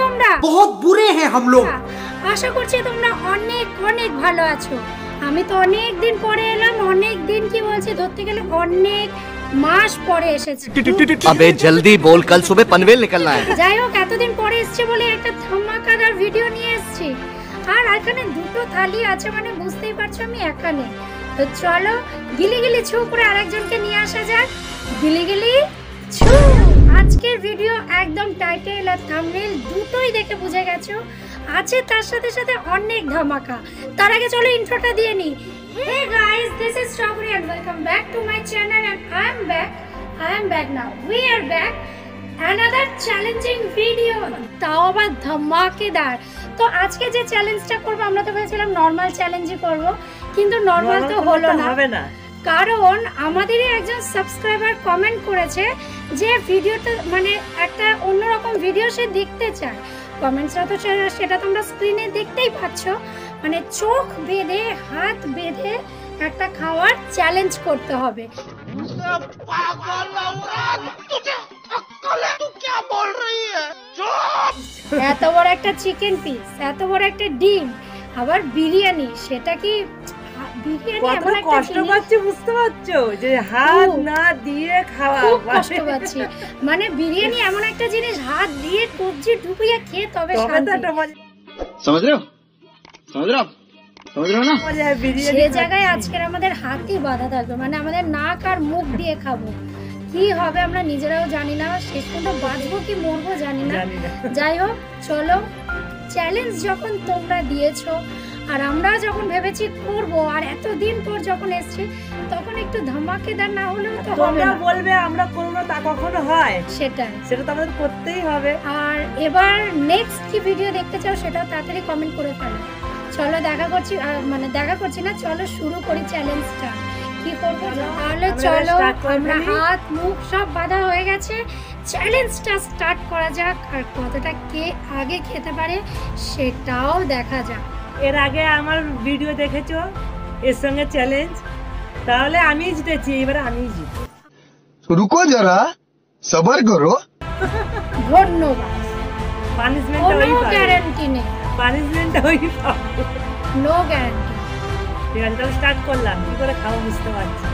তোমরা? बहुत बुरे हैं हम लोग। আশা করছি তোমরা অনেক অনেক ভালো আছো। আমি তো অনেক দিন পরে এলাম, অনেক দিন কি বলছি ধরতে গেলে অনেক মাস পরে এসেছি। अबे जल्दी बोल, कल सुबह पनवेल निकलना है। যাই হোক, এতদিন পরে এসেছি বলে একটা ধামাকাদার ভিডিও নিয়ে এসেছি। আর এখানে দুটো থালি আছে মানে বুঝতেই পারছো আমি একা নেই। তো চলো গিলি গিলি ছু করে আরেকজনকে নিয়ে আসা যাক। গিলি গিলি ছু। আজকের ভিডিও একদম টাইটেল আর থাম্বনেল দুটোই দেখে বুঝে গেছো আছে তার সাথে সাথে অনেক ধামাকা। তার আগে চলো ইন্ট্রোটা দিয়ে নি। Hey guys, this is Strawberry and welcome back to my channel and I am back now. We are back. Another challenging video. তাও আবার ধামাকেদার। তো আজকে যে চ্যালেঞ্জটা করব আমরা তো ভেবেছিলাম নরমাল চ্যালেঞ্জই করব, কিন্তু নরমাল তো হলো না। কারণ আমাদেরই একজন সাবস্ক্রাইবার কমেন্ট করেছে যে ভিডিওটা মানে একটা অন্যরকম ভিডিও সে দেখতে চায়। কমেন্টসটা তো সেটা তোমরা স্ক্রিনে দেখতেই পাচ্ছ। মানে চোখ বেঁধে হাত বেঁধে একটা খাওয়ার চ্যালেঞ্জ করতে হবে। এত বড় একটা চিকেন পিস, এত বড় একটা ডিম, আবার বিরিয়ানি, সেটা কি বিরিয়ানি এমন একটা কষ্ট পাচ্ছি বুঝতে পারছো যে হাত না দিয়ে খাওয়া কষ্ট পাচ্ছি। মানে বিরিয়ানি এমন একটা জিনিস হাত দিয়ে কবজি ঢুকিয়ে খেয়ে তবে শান্তি। समझ रहे हो ना? সে জায়গায় আজকের আমাদের হাতই বাধা থাকবে, মানে আমাদের নাক আর মুখ দিয়ে খাবো। কি হবে আমরা নিজেরাও জানি না, শেষ পর্যন্ত বাঁচবো কি মরবো জানি না। যাই হোক চলো, চ্যালেঞ্জ যখন তোমরা দিয়েছো আর আমরা যখন ভেবেছি করবো আর এতদিন পর যখন এসছি তখন একটু ধামাকেদার না হলেও তো হবে না। বলবে আমরা করব না তা কখনো হয়? সেটা তো আমাদের করতেই হবে। আর এবার নেক্সট কি ভিডিও দেখতে চাও সেটাও তাড়াতাড়ি কমেন্ট করে ফেলো। চলো দেখা করছি না, চলো শুরু করি চ্যালেঞ্জটা। কি করবো তাহলে চলো, আমরা হাত মুখ সব বাঁধা হয়ে গেছে, চ্যালেঞ্জটা স্টার্ট করা যাক। আর কতটা কে আগে খেতে পারে সেটাও দেখা যাক। এর আগে আমার ভিডিও দেখেছো এর সঙ্গে চ্যালেঞ্জ, তাহলে আমি জিতেছি, এবারে আমি জিতবো। রুকো যারা, সবার করো। ধন্যবাদ। পানিশমেন্ট ওই পাবে, গ্যারান্টি নেই। পানিশমেন্ট ওই পাবে, নো গ্যারান্টি। ঠিক আছে তাহলে স্টার্ট করলাম। কি করে খাবো বুঝতে পারছি।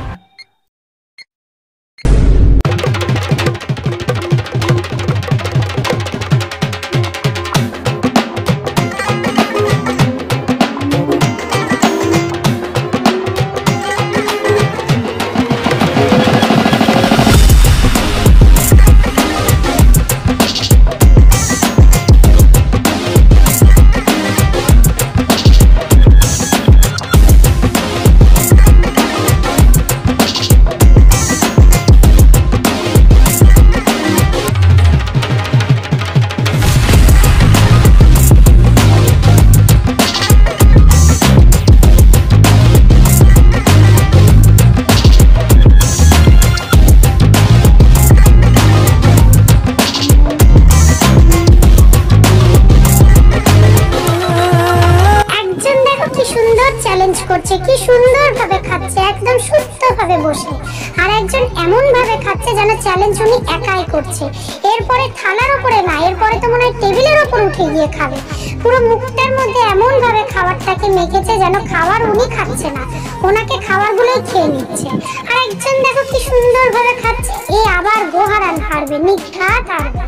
করছে, কি সুন্দর ভাবে খাচ্ছে, একদম সুস্থ ভাবে বসে। আর একজন এমন ভাবে খাচ্ছে যেন চ্যালেঞ্জ উনি একাই করছে। এরপরে থালার উপরে না, এরপরে তো মনে হয় টেবিলের উপর উঠে গিয়ে খাবে। পুরো মুখটার মধ্যে এমন ভাবে খাবারটাকে মেখেছে যেন খাবার উনি খাচ্ছে না, ওনাকে খাবারগুলোই খেয়ে নিচ্ছে। আর একজন দেখো কি সুন্দর ভাবে খাচ্ছে, এ আবার গোহারান হারবে, নিঘাত হারবে।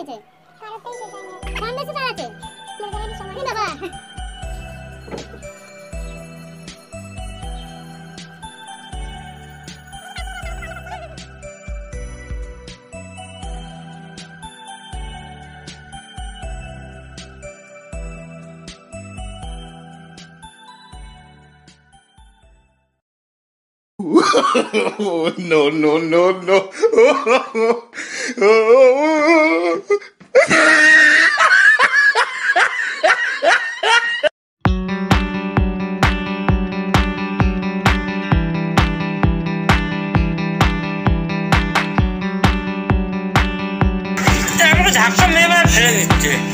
এসেছে তাড়াতাড়ি শেষ হয়নি ফ্যান বেশি চালাচ্ছে সময় বাবা Oh, no, no, no, no.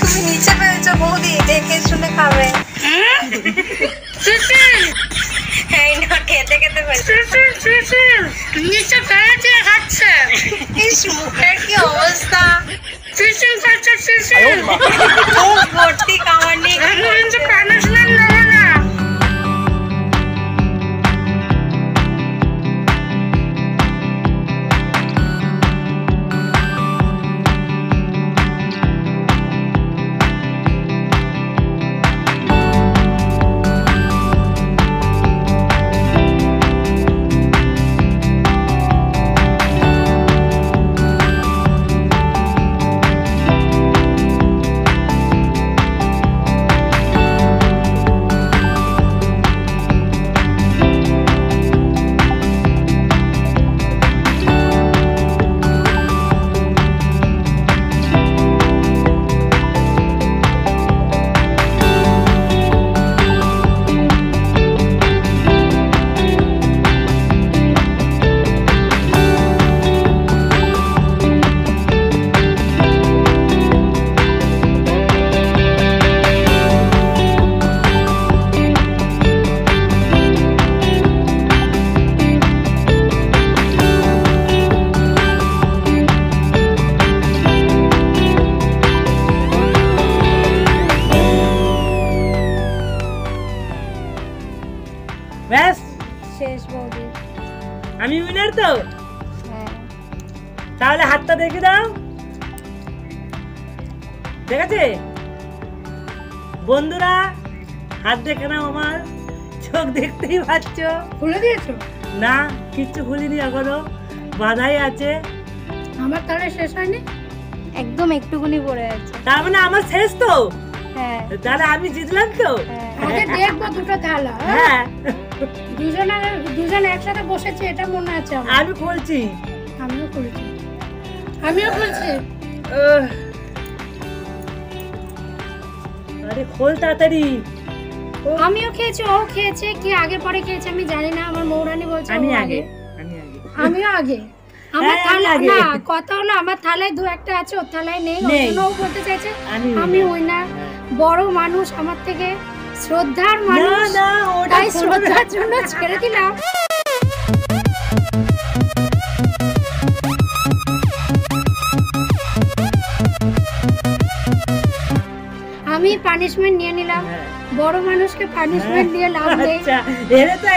তুমি নিচে ফেলছো বৌদি, দেখে শুনে খাবে। এই না, খেতে খেতে নিচে ফেলেছে খাচ্ছে। ইস, মুখের কি অবস্থা! চিচিং খাচ্ছে চিচিং। মুখ ভর্তি কামানি। কিন্তু পানিশমেন্ট নেবে না। ব্যাস, শেষ বৌদি। আমি উইনার তো। হ্যাঁ। তাহলে হাতটা দেখে দাও। ঠিক আছে বন্ধুরা, হাত দেখে নাও। আমার চোখ দেখতেই পাচ্ছ। খুলে দিয়েছো? না, কিচ্ছু খুলিনি এখনো, বাধাই আছে। আমার তাহলে শেষ হয়নি? একদম একটুকুনি পড়ে আছে। তার মানে আমার শেষ তো। হ্যাঁ, তাহলে আমি জিতলাম তো। আগে দেখবো দুটো থালা। হ্যাঁ, দুজন একসাথে বসেছে, এটা মনে আছে আমার। আমি বলছি। আমিও করেছি, আমিও বলছি। আরে খোল তাড়াতাড়ি। আমিও খেয়েছি, ও খেয়েছে, কি আগে পরে খেয়েছে আমি জানি না। আমার মৌরানি বলছে আমি ও আগে। আমিও আগে। আমার হ্যাঁ, থালা আমি না, আগে। কথা হলো আমার থালায় দু একটা আছে, ওর থালায় নেই। নেই। ও বলতে চাইছে আমি উইনার। বড় মানুষ, আমার থেকে শ্রদ্ধার না মানুষ, না, ওটা তাই খোলো না। শ্রদ্ধার জন্য ছেড়ে দিলাম। আমি পানিশমেন্ট নিয়ে নিলাম। হ্যাঁ। বড় মানুষকে পানিশমেন্ট দিয়ে লাভ নেই। আচ্ছা,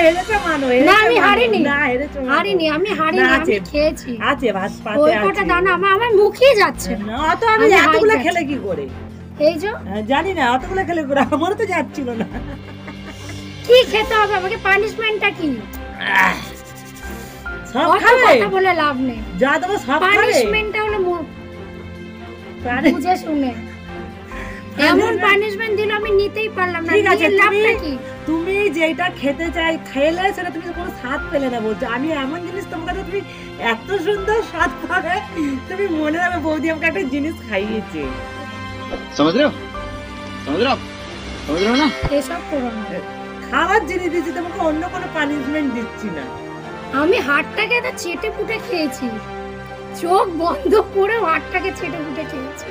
হেরেছো মানো। না, আমি হারিনি। না, হেরেছো মানো। হারিনি, আমি হারিনি, না, আমি আছে। খেয়েছি। আছে, ভাত পাতে ওই আছে। কটা দানা আমার মুখেই যাচ্ছে না। না, অত আমি আমি এতগুলো হাই খেলে কি করে? এই যে জানি না, অতগুলো খেলে করে আমারও তো যাচ্ছিল না। কি খেতে হবে আমাকে, পানিশমেন্টটা কি? সব অত খাবে, কথা বলে লাভ নেই। যা দেবো সব খাবে। পানিশমেন্টটা হলো বুঝে শুনে। এমন পানিশমেন্ট দিল আমি নিতেই পারলাম না। ঠিক আছে, নিয়ে লাভটা কি? তুমি যেটা খেতে চাই খেলে সেটা তুমি কোনো স্বাদ পেলে না বলছো। আমি এমন জিনিস তোমার কাছে, তুমি এত সুন্দর স্বাদ পাবে, তুমি মনে রাখবে বৌদি আমাকে একটা জিনিস খাইয়েছে। समझ रहे हो समझ रहे हो आप समझ रहे हो ना এসব করো না। খাবার জিনিস দিচ্ছি, তোমাকে অন্য কোনো পানিশমেন্ট দিচ্ছি না। আমি হাড়টাকে তো চেটে পুটে খেয়েছি, চোখ বন্ধ করে হাড়টাকে চেটে পুটে খেয়েছি।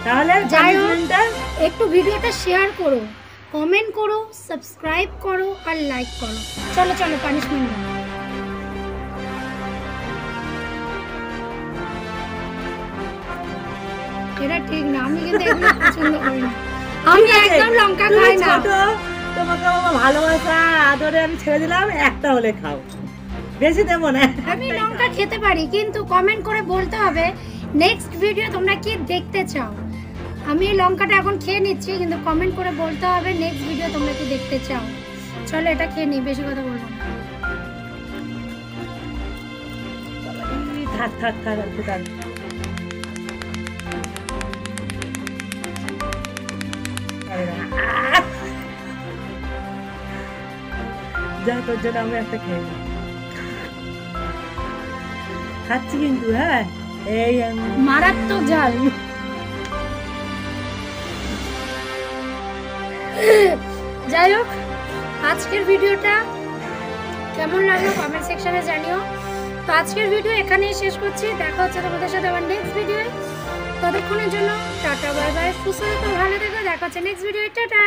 তাহলে যাই হোক, পানিশমেন্টটা একটু ভিডিওটা শেয়ার করো, কমেন্ট করো, সাবস্ক্রাইব করো আর লাইক করো। চলো চলো পানিশমেন্ট দাও। এটা ঠিক না, আমি কিন্তু এগুলো পছন্দ করি না। আমি একদম লঙ্কা তুমি খাই না। ছোট, তোমাকে আমার ভালোবাসা আদরে আমি ছেড়ে দিলাম, একটা হলে খাও, বেশি দেবো না। আমি লঙ্কা খেতে পারি, কিন্তু কমেন্ট করে বলতে হবে নেক্সট ভিডিও তোমরা কি দেখতে চাও? আমি এই লঙ্কাটা এখন খেয়ে নিচ্ছি, কিন্তু কমেন্ট করে বলতে হবে নেক্সট ভিডিও তোমরা কি দেখতে চাও। চলো এটা খেয়ে নিই, বেশি কথা বলবো না। থাক থাক থাক একটু থাক। যা তোর জন্য আমি একটা খেয়ে নিই। খাচ্ছি কিন্তু, হ্যাঁ এই মারাত্মক ঝাল। যাই হোক, আজকের ভিডিওটা কেমন লাগলো কমেন্ট সেকশনে জানিও। তো আজকের ভিডিও এখানেই শেষ করছি, দেখা হচ্ছে তোমাদের সাথে আমার নেক্সট ভিডিওয়ে। ততক্ষণের জন্য টাটা বাই বাই, সুস্থ থেকো, ভালো থেকো, দেখা হচ্ছে নেক্সট ভিডিওয়ে, টাটা।